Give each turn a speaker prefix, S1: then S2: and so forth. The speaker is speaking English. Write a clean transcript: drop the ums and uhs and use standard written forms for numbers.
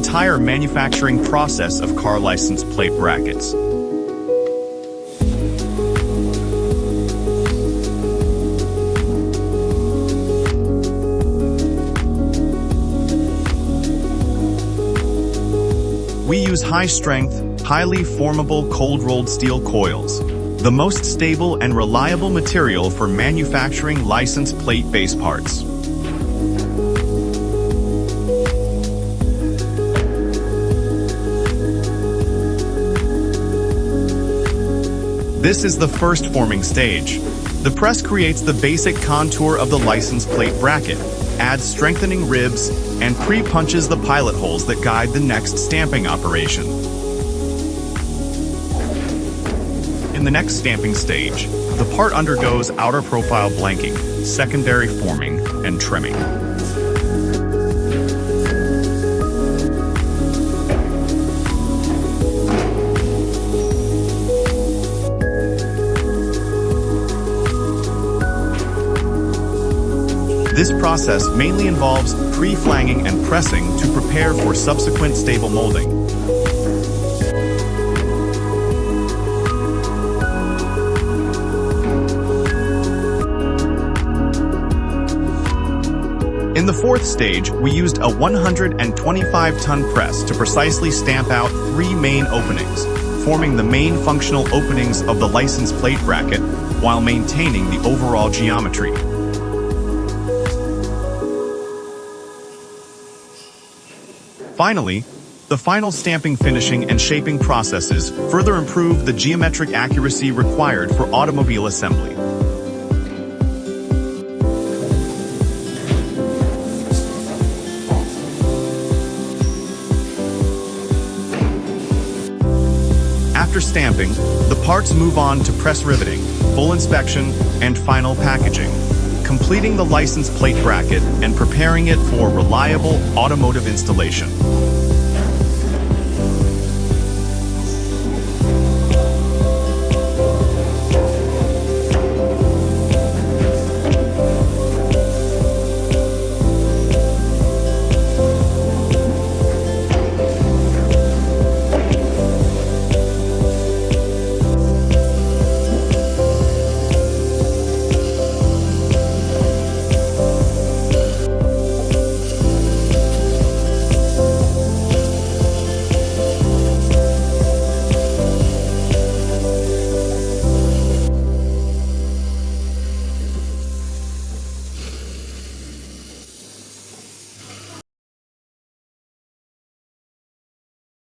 S1: entire manufacturing process of car license plate brackets. We use high-strength, highly formable cold-rolled steel coils, the most stable and reliable material for manufacturing license plate base parts. This is the first forming stage. The press creates the basic contour of the license plate bracket, adds strengthening ribs, and pre-punches the pilot holes that guide the next stamping operation. In the next stamping stage, the part undergoes outer profile blanking, secondary forming, and trimming. This process mainly involves pre-flanging and pressing to prepare for subsequent stable molding. In the fourth stage, we used a 125-ton press to precisely stamp out 3 main openings, forming the main functional openings of the license plate bracket while maintaining the overall geometry. Finally, the final stamping, finishing, and shaping processes further improve the geometric accuracy required for automobile assembly. After stamping, the parts move on to press riveting, full inspection, and final packaging, completing the license plate bracket and preparing it for reliable automotive installation.